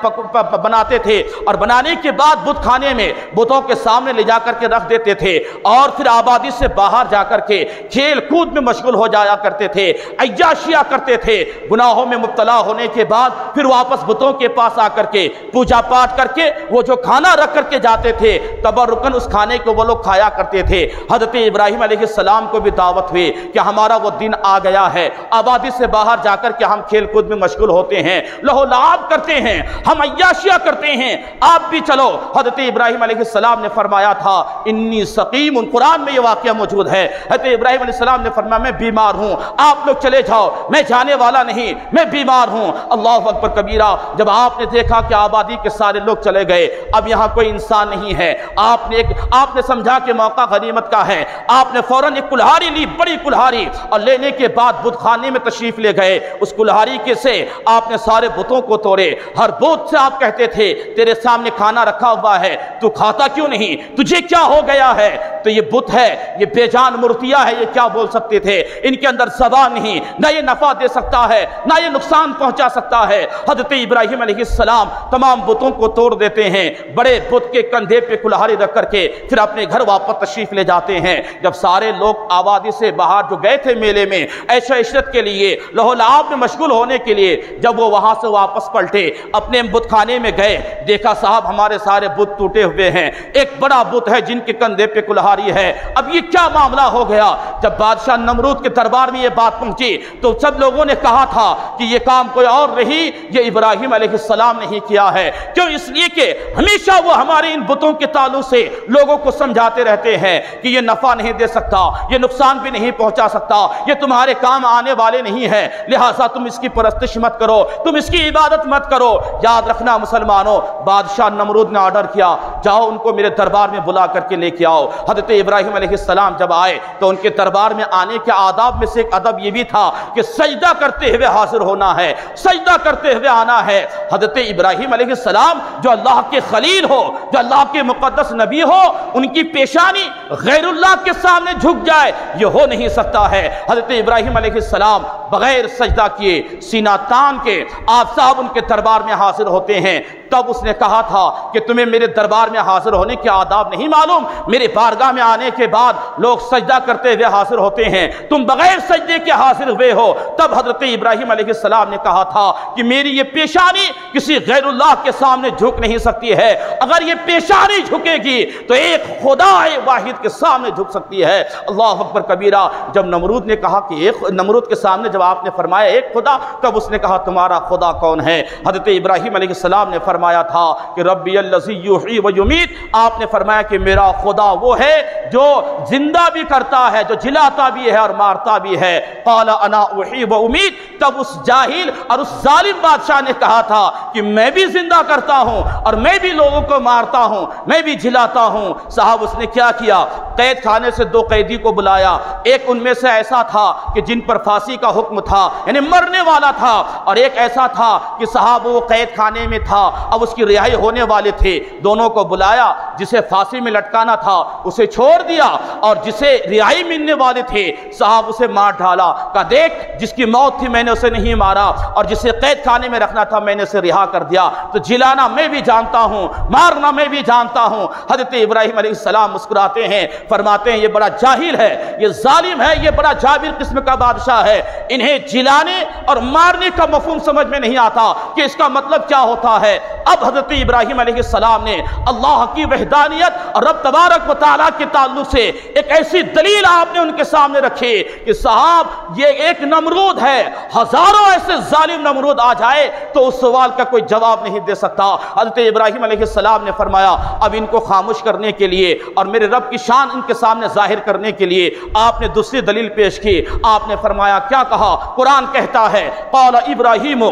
بناتے تھے، اور بنانے کے بعد بت خانے میں بتوں کے سامنے لے جا کر کے رکھ دیتے تھے، اور پھر آبادی سے باہر جا کر کے کھیل کود میں مشغول ہو جایا کرتے تھے، عیاشیاں کرتے تھے۔ گناہوں میں مبتلا ہونے کے بعد پھر واپس بتوں کے پاس آ کر کے پوجا پاٹ کر کے وہ جو کھانا رکھ کر کے جاتے تھے تبرکن اس کھانے کو وہ لوگ کھایا کرتے تھے۔ حضرت ابراہیم علیہ السلام کو بھی دعوت ہوئی کہ ہمارا وہ دن آ گیا ہے، آبادی سے باہر جا کر کے ہم کھیل کود میں مشغول ہوتے ہیں، لہو لعب کرتے ہیں، ہم عیاشیاں کرتے ہیں، آپ بھی چلو۔ حضرت ابراہیم علیہ السلام نے فرمایا تھا انی سقیم، قرآن میں یہ واقعہ موجود ہے، حضرت ابراہیم علیہ السلام نے فرمایا میں بیمار ہوں، آپ لوگ چلے جاؤ، میں جانے والا نہیں، میں بیمار ہوں۔ اللہ اکبر کبیرہ، جب آپ نے دیکھا کہ آبادی کے سارے لوگ چلے گئے، اب یہاں کوئی انسان نہیں ہے، آپ نے سمجھا کہ موقع غنیمت کا ہے، آپ نے فوراً ایک کلہاڑی لی، بڑی کلہاڑی، اور لینے کے بعد بت خانے میں تشریف لے گئے۔ اس کلہاڑی کے سے آپ نے سارے بتوں کو توڑے، ہر بت سے آپ کہتے تھے تیرے سامنے کھانا رکھا ہوا ہے، تو کھاتا کیوں نہیں، تجھے کیا ہو گیا ہے؟ تو یہ بت ہے، یہ بے جان مورتیاں ہے، یہ کیا بول سکتے تھے؟ ان کے اندر زبان نہیں، نہ یہ نفع دے سکتا ہے نہ یہ نقصان پہنچا سکتا ہے۔ حضرت ابراہیم علیہ السلام تمام بتوں کو توڑ دیتے ہیں، بڑے بت کے کندھے پہ کلہاڑی رکھ کر کے پھر اپنے گھر واپس تشریف لے جاتے ہیں۔ جب سارے لوگ آبادی سے باہر جو گئے تھے میلے میں عیش و عشرت کے لیے، لہو لعب میں مشغول ہونے کے لیے، جب وہ وہاں سے واپس پلٹے اپنے بت خانے میں گئے، دیکھا صاحب ہمارے سارے بت ٹوٹے ہوئے ہیں، ایک بڑا بت ہے جن کے کندھے پہ کلہاڑی ہے، اب یہ کیا معاملہ ہو گیا؟ جب بادشاہ نمرود کے دربار میں یہ بات پہنچی تو سب لوگوں نے کہا تھا کہ یہ کام کوئی اور نہیں، یہ ابراہیم علیہ السلام نے ہی کیا ہے۔ کیوں؟ اس لیے کہ ہمیشہ وہ ہمارے ان بتوں کے تعلق سے لوگوں کو سمجھاتے رہتے ہیں کہ یہ نفع نہیں دے سکتا، یہ نقصان بھی نہیں پہنچا سکتا، یہ تمہارے کام آنے والے نہیں ہیں، لہٰذا تم اس کی پرستش مت کرو، تم اس کی عبادت مت کرو۔ یاد رکھنا مسلمانوں، بادشاہ نمرود نے آرڈر کیا جاؤ ان کو میرے دربار میں بلا کر کے لے کے آؤ۔ حضرت ابراہیم علیہ السلام جب آئے تو ان کے دربار میں آنے کے آداب میں سے ایک ادب یہ بھی تھا کہ سجدہ کرتے ہوئے حاضر ہونا ہے، سجدہ کرتے ہوئے آنا ہے۔ حضرت ابراہیم علیہ السلام جو اللہ کے خلیل ہو، جو اللہ کے مقدس نبی ہو، ان کی پیشانی غیر اللہ کے سامنے جھک جائے، یہ ہو نہیں سکتا ہے۔ حضرت ابراہیم علیہ السلام بغیر سجدہ کیے، سینہ تان کے آپ صاحب ان کے دربار میں حاضر ہوتے ہیں۔ تب اس نے کہا تھا کہ تمہیں میرے دربار میں حاضر ہونے کے آداب نہیں معلوم؟ میرے بارگاہ میں آنے کے بعد لوگ سجدہ کرتے ہوئے حاضر ہوتے ہیں، تم بغیر سجدے کے حاضر ہوئے ہو۔ تب حضرت ابراہیم علیہ السلام نے کہا تھا کہ میری یہ پیشانی کسی غیر اللہ کے سامنے جھک نہیں سکتی ہے، اگر یہ پیشانی جھکے گی تو ایک خدا واحد کے سامنے جھک سکتی ہے۔ اللہ اکبر کبیرہ۔ جب نمرود نے کہا کہ نمرود کے سامنے جب آپ نے فرمایا ایک خدا، تب اس نے کہا تمہارا خدا کون ہے؟ حضرت ابراہیم علیہ السلام نے فرمایا تھا کہ ربی الذی یحیی و یمیت، آپ نے فرمایا کہ میرا خدا وہ ہے جو زندہ بھی کرتا ہے، جو جلاتا بھی ہے اور مارتا بھی ہے۔ قال انا احیی و امیت، تب اس جاہل اور اس ظالم بادشاہ نے کہا تھا کہ میں بھی زندہ کرتا ہوں اور میں بھی لوگوں کو مارتا ہوں، میں بھی جلاتا ہوں۔ صاحب اس نے کیا کیا؟ قید خانے سے 2 قیدی کو بلایا، ایک ان میں سے ایسا تھا کہ جن پر پھانسی کا حکم تھا، یعنی مرنے والا تھا، اور ایک ایسا تھا کہ صاحب وہ قید خانے میں تھا، اب اس کی رہائی ہونے والے تھے۔ دونوں کو بلایا، جسے پھانسی میں لٹکانا تھا اسے چھوڑ دیا، اور جسے رہائی ملنے والے تھے صاحب اسے مار ڈالا۔ کہا دیکھ جس کی موت تھی میں نے اسے نہیں مارا، اور جسے قید خانے میں رکھنا تھا میں نے اسے رہا کر دیا۔ تو جلانا میں بھی جانتا ہوں، مارنا میں بھی جانتا ہوں۔ حضرت ابراہیم علیہ السلام مسکراتے ہیں، فرماتے ہیں یہ بڑا جاہل ہے، یہ ظالم ہے، یہ بڑا جابر قسم کا بادشاہ ہے، انہیں جلانے اور مارنے کا مفہوم سمجھ میں نہیں آتا کہ اس کا مطلب کیا ہوتا ہے۔ اب حضرت ابراہیم علیہ السلام نے اللہ کی وحدانیت اور رب تبارک و تعالیٰ کے تعلق سے ایک ایسی دلیل آپ نے ان کے سامنے رکھی کہ صاحب یہ ایک نمرود ہے، ہزاروں ایسے ظالم نمرود آ جائے تو اس سوال کا کوئی جواب نہیں دے سکتا۔ حضرت ابراہیم علیہ السلام نے فرمایا اب ان کو خاموش کرنے کے لیے اور میرے رب کی شان ان کے سامنے ظاہر کرنے کے لیے آپ نے دوسری دلیل پیش کی۔ آپ نے فرمایا کیا کہا؟ قرآن کہتا ہے قال ابراہیم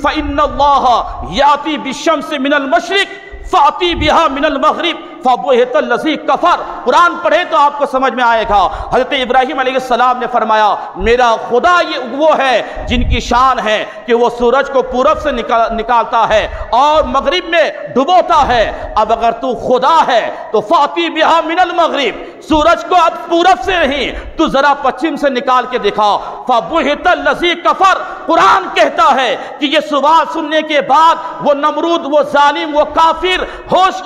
فإن اللہ یاتی بالشمس من المشرق فاتی بہا من المغرب فبہت الذی کفر۔ قرآن پڑھے تو آپ کو سمجھ میں آئے گا۔ حضرت ابراہیم علیہ السلام نے فرمایا میرا خدا یہ وہ ہے جن کی شان ہے کہ وہ سورج کو پورب سے نکالتا ہے اور مغرب میں ڈبوتا ہے۔ اب اگر تو خدا ہے تو فاتی بہا من المغرب، سورج کو اب پورب سے نہیں تو ذرا پچھم سے نکال کے دکھا۔ فبہت الذی کفر، قرآن کہتا ہے کہ یہ سوال سننے کے بعد وہ نمرود، وہ ظالم، وہ کافر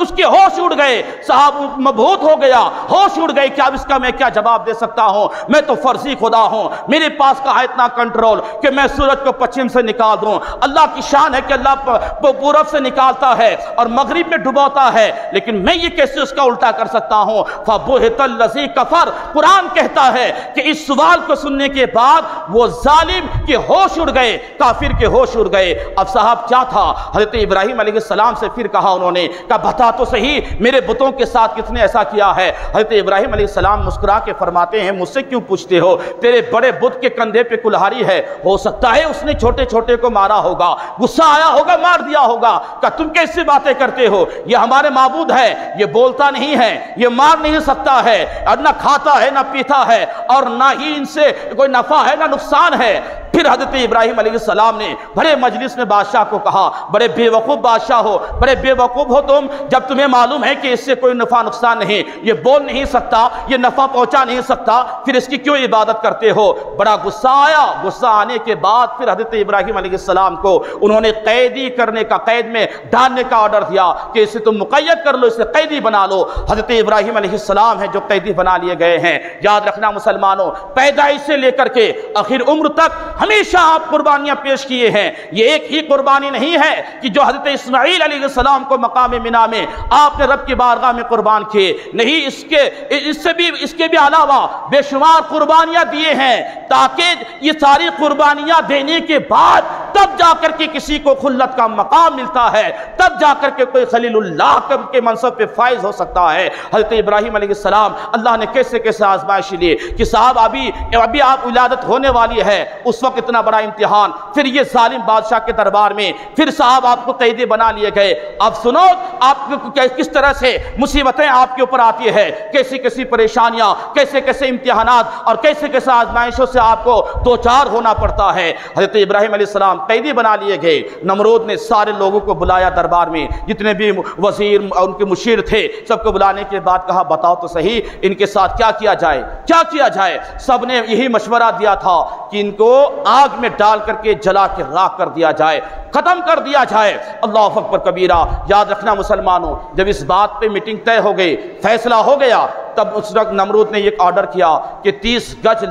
اس کے ہوش اڑ گئے، صاحب مبہوت ہو گیا، ہوش اڑ گئے کہ اب اس کا میں کیا جواب دے سکتا ہوں، میں تو فرضی خدا ہوں، میرے پاس کہاں اتنا کنٹرول کہ میں سورج کو پچھم سے نکال دوں۔ اللہ کی شان ہے کہ اللہ پورب سے نکالتا ہے اور مغرب میں ڈبوتا ہے، لیکن میں یہ کیسے اس کا الٹا کر سکتا ہوں؟ فبہت الذی کفر، قرآن کہتا ہے کہ اس سوال کو سننے کے بعد وہ ظالم کے ہوش اڑ گئے، کافر کے ہوش اڑ گئے۔ اب صاحب کیا تھا؟ حضرت ابراہیم علیہ السلام سے پھر کہا انہوں نے، کہا بتا تو صحیح میرے بتوں کے ساتھ کس نے ایسا کیا ہے؟ حضرت ابراہیم علیہ السلام مسکرا کے فرماتے ہیں مجھ سے کیوں پوچھتے ہو؟ تیرے بڑے بت کے کندھے پہ کلہاڑی ہے، ہو سکتا ہے اس نے چھوٹے چھوٹے کو مارا ہوگا، غصہ آیا ہوگا، مار دیا ہوگا۔ کہا تم کیسی باتیں کرتے ہو؟ یہ ہمارے معبود ہے، یہ بولتا نہیں ہے، یہ مار نہیں سکتا ہے، اور نہ کھاتا ہے نہ پیتا ہے، اور نہ ہی ان سے کوئی نفع ہے نہ نقصان ہے۔ پھر حضرت ابراہیم علیہ السلام نے بڑے مجلس میں بادشاہ کو کہا، بڑے بے وقوف بادشاہ ہو، بڑے بے وقوف ہو تم، جب تمہیں معلوم ہے کہ اس سے کوئی نفع نقصان نہیں، یہ بول نہیں سکتا، یہ نفع پہنچا نہیں سکتا، پھر اس کی کیوں عبادت کرتے ہو؟ بڑا غصہ آیا۔ غصہ آنے کے بعد پھر حضرت ابراہیم علیہ السلام کو انہوں نے قیدی کرنے کا، قید میں ڈالنے کا آرڈر دیا کہ اسے تم مقید کر لو، اسے قیدی بنا لو۔ حضرت ابراہیم علیہ السلام ہیں جو قیدی بنا لیے گئے ہیں۔ یاد رکھنا مسلمانوں، پیدائش سے لے کر کے آخر عمر تک ہمیشہ آپ قربانیاں پیش کیے ہیں۔ یہ ایک ہی قربانی نہیں ہے کہ جو حضرت اسماعیل علیہ السلام کو مقام منا میں آپ نے رب کی بارگاہ میں قربان کیے، نہیں، اس کے بھی علاوہ بے شمار قربانیاں دیے ہیں، تاکہ یہ ساری قربانیاں دینے کے بعد تب جا کر کے کسی کو خلت کا مقام ملتا ہے، تب جا کر کے کوئی خلیل اللہ کے منصب پہ فائز ہو سکتا ہے۔ حضرت ابراہیم علیہ السلام اللہ نے کیسے کیسے آزمائش لیے کہ صاحب ابھی آپ ولادت ہونے والی ہے، اس وقت اتنا بڑا امتحان، پھر یہ ظالم بادشاہ کے دربار میں، پھر صاحب آپ کو قیدی بنا لیے گئے۔ اب سنو آپ کس طرح سے مصیبتیں آپ کے اوپر آتی ہے، کیسی کیسی پریشانیاں، کیسے کیسے امتحانات اور کیسے کیسے آزمائشوں سے آپ کو دوچار ہونا پڑتا ہے۔ حضرت ابراہیم علیہ السلام قیدی بنا لیے گئے۔ نمرود نے سارے لوگوں کو بلایا دربار میں، جتنے بھی وزیر ان کے مشیر تھے سب کو بلانے کے بعد کہا بتاؤ تو صحیح ان کے ساتھ کیا کیا جائے، کیا کیا جائے؟ سب نے یہی مشورہ دیا تھا کہ ان کو آگ میں ڈال کر کے جلا کے راکھ کر دیا جائے، ختم کر دیا جائے۔ اللہ اکبر کبیرہ۔ یاد رکھنا مسلمانوں، جب اس بات پہ میٹنگ طے ہو گئی، فیصلہ ہو گیا، تب اس وقت نمرود نے یہ آرڈر کیا کہ 30 گز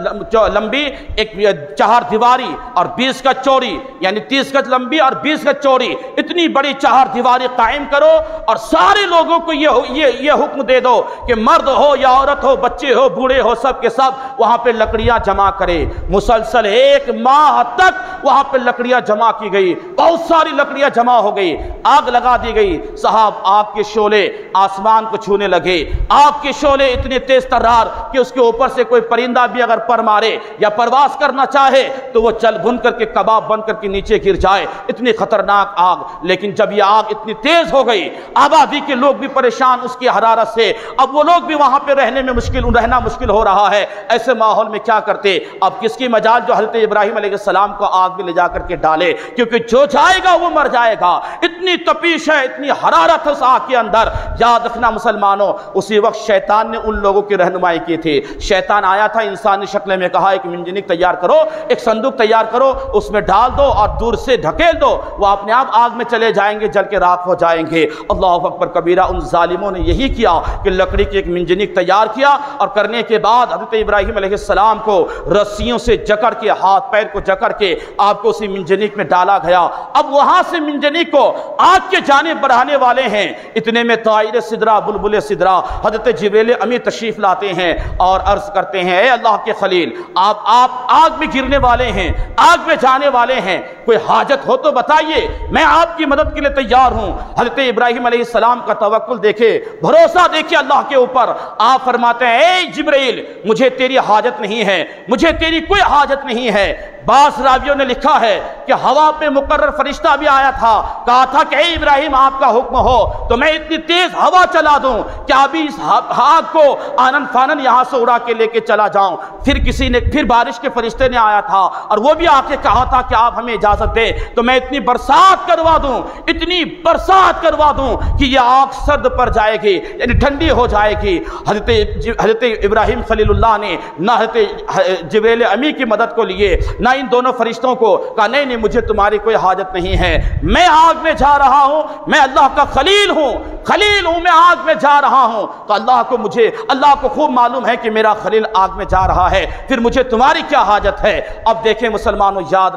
لمبی ایک چہار دیواری اور 20 گز چوڑی، یعنی 30 گز لمبی اور 20 گز چوڑی، اتنی بڑی چہار دیواری قائم کرو اور سارے لوگوں کو یہ حکم دے دو کہ مرد ہو یا عورت ہو، بچے ہو، بوڑھے ہو، سب کے سب وہاں پہ لکڑیاں جمع کرے۔ مسلسل 1 ماہ تک وہاں پہ لکڑیاں جمع کی گئی، بہت ساری لکڑیاں جمع ہو گئی، آگ لگا دی گئی۔ صاحب آگ کے شعلے آسمان کو چھونے لگے، آگ کے شعلے اتنے تیز ترار کہ اس کے اوپر سے کوئی پرندہ بھی اگر پر مارے یا پرواز کرنا چاہے تو وہ چل بھن کر کے کباب بن کر کے نیچے گر جائے، اتنی خطرناک آگ۔ لیکن جب یہ آگ اتنی تیز ہو گئی، آبادی کے لوگ بھی پریشان اس کی حرارت سے، اب وہ لوگ بھی وہاں پہ رہنا مشکل ہو رہا ہے۔ ایسے ماحول میں کیا کرتے؟ اب کس کی مجال جو حضرت ابراہیم علیہ السلام کو آگ میں لے جا کر کے ڈالے، کیونکہ جو جائے گا وہ مر جائے گا، اتنی تپیش ہے، اتنی حرارت ہے اس آگ کے اندر۔ یاد رکھنا مسلمانوں، اسی وقت شیطان نے ان لوگوں کی رہنمائی کی تھی۔ شیطان آیا تھا انسانی شکل میں، کہا ایک منجنیق تیار کرو، ایک صندوق تیار کرو، اس میں ڈال دو اور دور سے ڈھکیل دو، وہ اپنے آپ آگ میں چلے جائیں گے، جل کے راکھ ہو جائیں گے۔ اللہ اکبر کبیرہ، ان ظالموں نے یہی کیا کہ لکڑی کی ایک منجنیق تیار کیا، اور کرنے کے بعد حضرت ابراہیم علیہ السلام کو رسیوں سے جکڑ کے، ہاتھ پیر کو جکڑ کے آپ کو اسی منجنیق میں ڈالا گیا۔ اب وہاں سے منجنیق کو آگ کے جانب بڑھانے والے ہیں، اتنے میں طائر سدرہ، بلبل سدرہ، حضرت جبریل امی تشریف لاتے ہیں اور عرض کرتے ہیں، اے اللہ کے خلیل، آپ آگ میں گرنے والے ہیں، آگ میں جانے والے ہیں، کوئی حاجت ہو تو بتائیے، میں آپ کی مدد کے لیے تیار ہوں۔ حضرت ابراہیم علیہ السلام کا توکل دیکھے، بھروسہ دیکھے اللہ کے اوپر۔ آپ فرماتے ہیں، اے جبرائیل، مجھے تیری حاجت نہیں ہے، مجھے تیری کوئی حاجت نہیں ہے۔ بعض راویوں نے لکھا ہے کہ ہوا پہ مقرر فرشتہ بھی آیا تھا، کہا تھا کہ اے ابراہیم آپ کا حکم ہو تو میں اتنی تیز ہوا چلا دوں کہ ابھی اس آگ کو آنن فانن یہاں سے اڑا کے لے کے چلا جاؤں۔ پھر بارش کے فرشتے نے آیا تھا اور وہ بھی آ کے کہا تھا کہ آپ ہمیں اجازت دیں تو میں اتنی برسات کروا دوں، اتنی برسات کروا دوں کہ یہ آگ سرد پر جائے گی، یعنی ٹھنڈی ہو جائے گی۔ حضرت ابراہیم خلیل اللہ نے نہ حضرت جبریل امی کی مدد کو لیے، نہ ان دونوں فرشتوں کو، کہا نہیں مجھے تمہاری کوئی حاجت نہیں ہے، میں آگ میں جا رہا ہوں، میں اللہ کا خلیل ہوں، میں آگ میں جا رہا ہوں۔ تو اللہ کو خوب معلوم ہے کہ میرا خلیل آگ میں جا رہا ہے، پھر مجھے تمہاری کیا حاجت ہے؟ اب دیکھیں مسلمانوں، یاد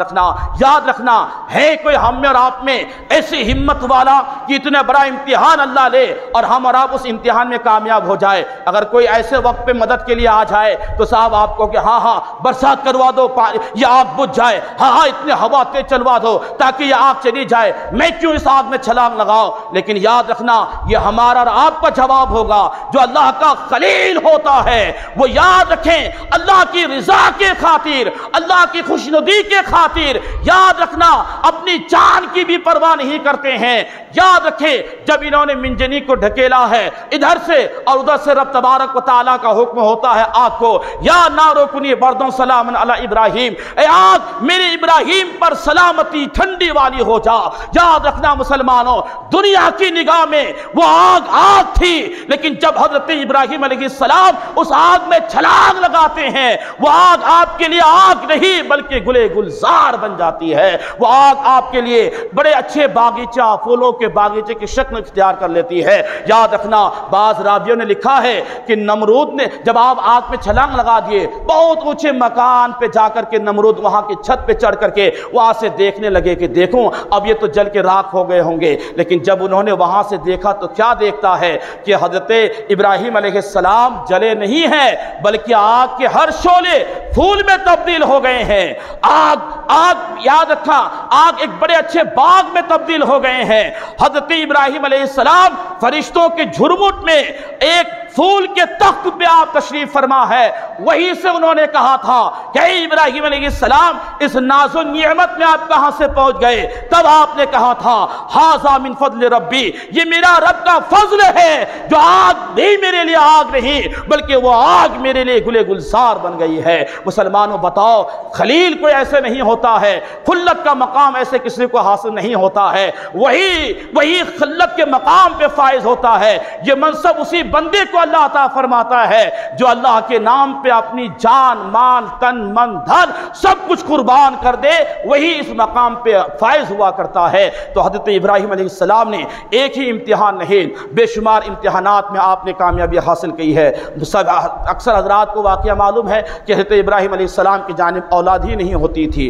رکھنا ہے کوئی ہم میں اور آپ میں ایسی ہمت والا کہ اتنا بڑا امتحان اللہ لے اور ہم اور آپ اس امتحان میں کامیاب ہو جائے؟ اگر کوئی ایسے وقت پہ مدد کے لیے آ جائے تو صاحب آپ کو کہ ہاں برسات کروا دو، یہ آگ بجھ جائے، ہاں اتنے ہوا تیز چلوا دو تاکہ یہ آگ چلی جائے، میں کیوں اس آگ میں چھلانگ لگاؤ؟ لیکن یاد رکھنا یہ ہمارا اور آپ کا جواب ہوگا۔ جو اللہ کا خلیل ہوتا ہے وہ یاد رکھیں اللہ کی رضا کے خاطر، اللہ کی خوشنودی کے خاطر، یاد رکھنا اپنی جان کی بھی پرواہ نہیں کرتے ہیں۔ یاد رکھیں جب انہوں نے منجنیق کو ڈھکیلا ہے ادھر سے اور ادھر سے رب تبارک و تعالیٰ کا حکم ہوتا ہے آگ کو، یا نارو کنی بردوں سلام علی ابراہیم، اے آگ میرے ابراہیم پر سلامتی ٹھنڈی والی ہو جا۔ یاد رکھنا مسلمانوں، دنیا کی نگاہ میں وہ آگ تھی، لیکن جب حضرت ابراہیم علیہ السلام اس آگ میں چھلانگ لگاتے ہیں وہ آگ آپ کے لیے آگ نہیں بلکہ گلے گلزار بن جاتی ہے۔ وہ آگ آپ کے لیے بڑے اچھے باغیچہ، پھولوں کے باغیچے کی شکل اختیار کر لیتی ہے۔ یاد رکھنا بعض راویوں نے لکھا ہے کہ نمرود نے جب آپ آگ میں چھلانگ لگا دیے، بہت اونچے مکان پہ جا کر کے نمرود وہاں کی چھت پہ چڑھ کر کے وہاں سے دیکھنے لگے کہ دیکھوں اب یہ تو جل کے راکھ ہو گئے ہوں گے، لیکن جب انہوں نے وہاں سے دیکھا تو کیا دیکھتا ہے کہ حضرت ابراہیم علیہ السلام جلے نہیں ہیں بلکہ آگ کے ہر شعلے پھول میں تبدیل ہو گئے ہیں۔ آگ یاد رکھا، آگ ایک بڑے اچھے باغ میں تبدیل ہو گئے ہیں۔ حضرت ابراہیم علیہ السلام فرشتوں کے جھرمٹ میں ایک پھول کے تخت پہ آپ تشریف فرما ہے، وہیں سے انہوں نے کہا تھا کہ اے ابراہیم علیہ السلام اس ناز و نعمت میں آپ کہاں سے پہنچ گئے؟ تب آپ نے کہا تھا ھذا من فضل ربی، یہ میرا رب کا فضل ہے جو آگ بھی میرے لیے آگ نہیں بلکہ وہ آگ میرے لیے گلے گلزار بن گئی ہے۔ مسلمانوں بتاؤ، خلیل کوئی ایسے نہیں ہوتا ہے، خلت کا مقام ایسے کسی کو حاصل نہیں ہوتا ہے، وہی خلت کے مقام پہ فائز ہوتا ہے۔ یہ منصب اسی بندے کو اللہ عطا فرماتا ہے جو اللہ کے نام پہ اپنی جان، مال، تن، من، دھن سب کچھ قربان کر دے، وہی اس مقام پہ فائز ہوا کرتا ہے۔ تو حضرت ابراہیم علیہ السلام نے ایک ہی امتحان نہیں بے شمار امتحانات میں آپ نے کامیابی حاصل کی ہے۔ اکثر حضرات کو واقعہ معلوم ہے کہ حضرت ابراہیم علیہ السلام کی جانب اولاد ہی نہیں ہوتی تھی،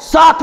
7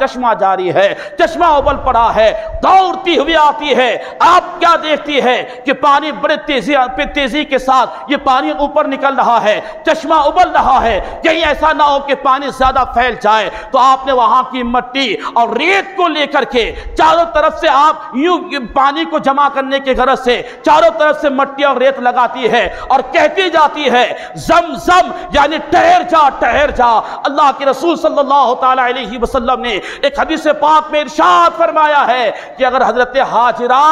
چشمہ جاری ہے، چشمہ ابل پڑا ہے، دوڑتی ہوئی آتی ہے، آپ کیا دیکھتی ہے کہ پانی بڑے تیزی کے ساتھ یہ پانی اوپر نکل رہا ہے، چشمہ ابل رہا ہے، کہیں ایسا نہ ہو کہ پانی زیادہ پھیل جائے، تو آپ نے وہاں کی مٹی اور ریت کو لے کر کے چاروں طرف سے آپ یوں پانی کو جمع کرنے کے غرض سے چاروں طرف سے مٹی اور ریت لگاتی ہے اور کہتی جاتی ہے زمزم، یعنی ٹھہر جا ٹھہر جا۔ اللہ کے رسول صلی اللہ تعالی علیہ وسلم نے ایک حدیث پاک میں ارشاد فرمایا ہے کہ اگر حضرت ہاجرہ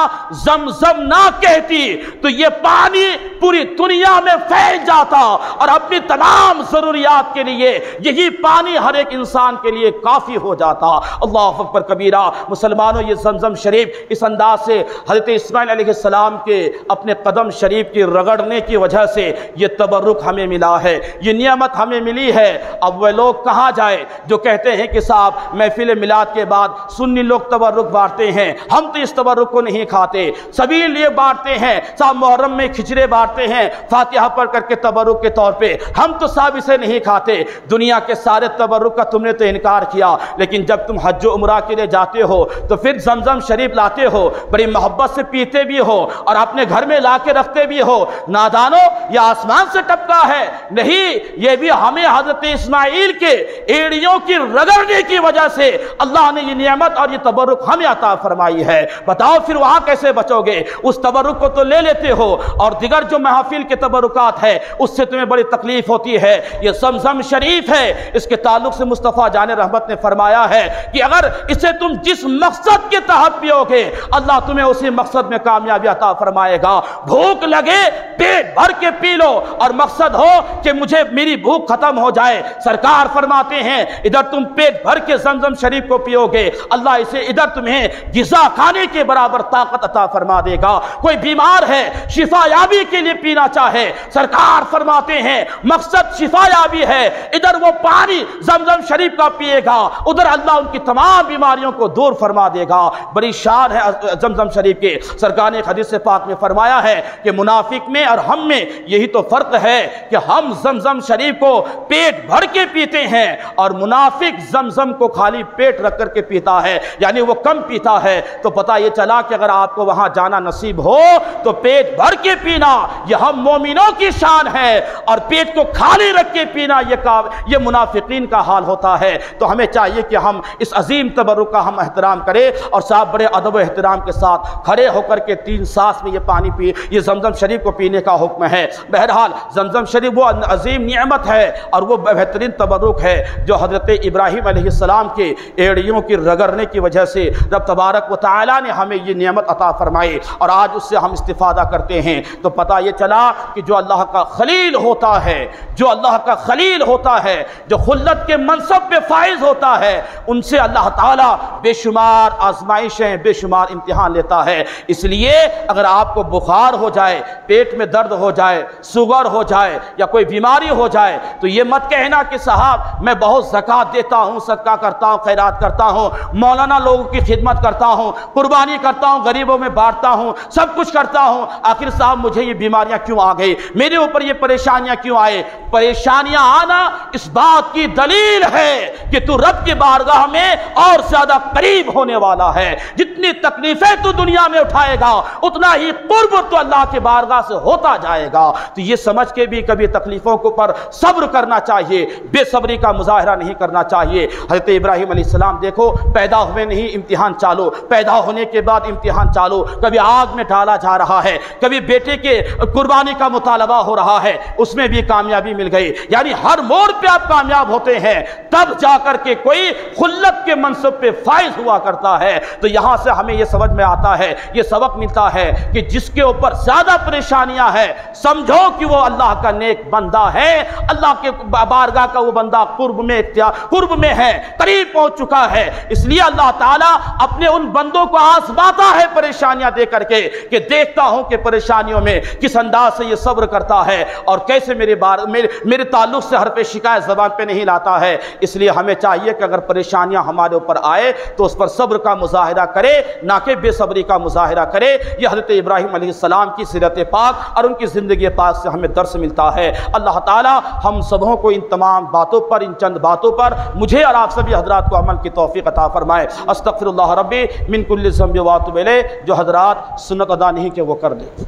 زمزم نہ کہتی تو یہ پانی پوری دنیا میں پھیل جاتا اور اپنی تمام ضروریات کے لیے یہی پانی ہر ایک انسان کے لیے کافی ہو جاتا۔ اللہ اکبر کبیرہ۔ مسلمانوں، یہ زمزم شریف اس انداز سے حضرت اسماعیل علیہ السلام کے اپنے قدم شریف کی رگڑنے کی وجہ سے یہ تبرک ہمیں ملا ہے، یہ نعمت ہمیں ملی ہے۔ اب وہ لوگ کہاں جائے جو کہتے ہیں کہ صاحب محفل میلاد کے بعد سنی لوگ تبرک بانٹتے ہیں، ہم تو اس تبرک کو نہیں کھاتے، سبھی لیے بانٹتے ہیں، صاحب محرم میں کھچڑے بانٹتے ہیں فاتحہ پڑھ کر کے تبرک کے طور پہ، ہم تو صاحب اسے نہیں کھاتے۔ دنیا کے سارے تبرک کا تم نے تو انکار کیا، لیکن جب تم حج و عمرہ کے لیے جاتے ہو تو پھر زمزم شریف لاتے ہو، بڑی محبت سے پیتے بھی ہو اور اپنے گھر میں لا کے رکھتے بھی ہو۔ نادانو، یہ آسمان سے ٹپکا ہے؟ نہیں، یہ بھی ہمیں حضرت اسماعیل کے ایڑیوں کی رگڑنے کی وجہ سے اللہ نے یہ نعمت اور یہ تبرک ہمیں عطا فرمائی ہے۔ بتاؤ پھر وہاں کیسے بچو گے؟ اس تبرک کو تو لے لیتے ہو اور دیگر جو محافل کے تبرکات ہے اس سے تمہیں بڑی تکلیف ہوتی ہے۔ یہ زمزم شریف ہے، اس کے تعلق سے مصطفیٰ جان رحمت نے فرمایا ہے کہ اگر اسے تم جس مقصد کے تحت پیو گے اللہ تمہیں اسی مقصد میں کامیابی عطا فرمائے گا۔ بھوک لگے پیٹ بھر کے پی لو اور مقصد ہو کہ مجھے میری بھوک ختم ہو جائے، سرکار فرماتے ہیں ادھر تم پیٹ بھر کے زمزم شریف کو پیو گے اللہ اسے ادھر تمہیں غذا کھانے کے برابر طاقت عطا فرما دے گا۔ کوئی بیمار ہے شفا یابی کے لیے پینا چاہے، سرکار فرماتے ہیں مقصد شفا یابی ہے، ادھر وہ پانی زمزم شریف کا پیے گا ادھر اللہ ان کی تمام بیماریوں کو دور فرما دے گا۔ بڑی شان ہے زمزم شریف کے۔ سرکار نے ایک حدیث پاک میں فرمایا ہے کہ منافق میں اور ہم میں یہی تو فرق ہے کہ ہم زمزم شریف کو پیٹ بھر کے پیتے ہیں اور منافق زمزم کو خالی پیٹ رکھ کر کے پیتا ہے، یعنی وہ کم پیتا ہے۔ تو پتہ یہ چلا کہ اگر آپ کو وہاں جانا نصیب ہو تو پیٹ بھر کے پینا یہ ہم مومنوں کی شان ہے، اور پیٹ کو خالی رکھ کے پینا یہ منافقین کا حال ہوتا ہے۔ تو ہمیں چاہیے کہ ہم اس عظیم تبرک کا ہم احترام کریں اور صاحب بڑے ادب و احترام کے ساتھ کھڑے ہو کر کے 3 سانس میں یہ پانی یہ زمزم شریف کو پینے کا حکم ہے۔ بہرحال زمزم شریف وہ عظیم نعمت ہے اور وہ بہترین تبرک ہے جو حضرت ابراہیم علیہ السلام کے ایڑیوں کی رگڑنے کی وجہ سے رب تبارک و تعالی نے ہمیں یہ نعمت عطا فرمائی اور آج اس سے ہم استفادہ کرتے ہیں۔ تو پتہ یہ چلا کہ جو اللہ کا خلیل ہوتا ہے، جو اللہ کا خلیل ہوتا ہے، جو خلت کے منصب پہ فائز ہوتا ہے، ان سے اللہ تعالیٰ بے شمار آزمائشیں بے شمار امتحان لیتا ہے۔ اس لیے اگر آپ کو بخار ہو جائے، پیٹ میں درد ہو جائے، سوگر ہو جائے یا کوئی بیماری ہو جائے تو یہ مت کہنا کہ صاحب میں بہت زکوٰۃ دیتا ہوں، صدقہ کرتا ہوں، خیرات کرتا ہوں، مولانا لوگوں کی خدمت کرتا ہوں، قربانی کرتا ہوں، غریبوں میں بانٹتا ہوں، سب کچھ کرتا ہوں، آخر صاحب مجھے یہ بیماریاں کیوں آ گئی، میرے اوپر یہ پریشانیاں کیوں آئے؟ پریشانیاں آنا اس بات کی دلیل ہے کہ تو رب کی بارگاہ میں اور زیادہ قریب ہونے والا ہے۔ جتنی تکلیفیں تو دنیا میں اٹھائے گا اتنا ہی قرب تو اللہ کی بارگاہ سے ہوتا جائے گا۔ تو یہ سمجھ کے بھی کبھی تکلیفوں کے اوپر صبر کرنا چاہیے، بے صبری کا مظاہرہ نہیں کرنا چاہیے۔ حضرت ابراہیم علیہ السلام دیکھو، پیدا ہوئے نہیں امتحان چالو، پیدا ہونے کے بعد امتحان چالو، کبھی آگ میں ڈالا جا رہا ہے، کبھی بیٹے کے قربانی کا مطالبہ ہو رہا ہے، اس میں بھی کامیابی مل گئی۔ یعنی ہر موڑ پہ آپ کامیاب ہوتے ہیں تب جا کر کے کوئی خلت کے منصب پہ فائز ہوا کرتا ہے۔ تو یہاں سے ہمیں یہ سمجھ میں آتا ہے، یہ سبق ملتا ہے کہ جس کے اوپر زیادہ پریشانیاں ہیں سمجھو کہ وہ اللہ کا نیک بندہ ہے، اللہ کے بارگاہ کا وہ بندہ قرب میں ہے، قریب پہنچ چکا ہے۔ اس لیے اللہ تعالیٰ اپنے ان بندوں کو آزماتا ہے پریشانیاں دے کر کے کہ دیکھتا ہوں کہ پریشانیوں میں کس انداز سے یہ صبر کرتا ہے اور کیسے میرے تعلق سے حرف شکایت زبان پہ نہیں لاتا ہے۔ اس لیے ہمیں چاہیے کہ اگر پریشانیاں ہمارے اوپر آئے تو اس پر صبر کا مظاہرہ کرے، نہ کہ بے صبری کا مظاہرہ کرے۔ یہ حضرت ابراہیم علیہ السلام کی سیرت پاک اور ان کی زندگی پاک سے ہمیں درس ملتا ہے۔ اللہ تعالی ہم سبوں کو ان تمام باتوں پر، ان چند باتوں پر مجھے مجھے اور آپ سبھی حضرات کو عمل کی توفیق عطا فرمائے۔ استغفر اللہ ربی من کل ذنب و اتوب الیہ، جو حضرات سنت ادا نہیں کہ وہ کر دیں۔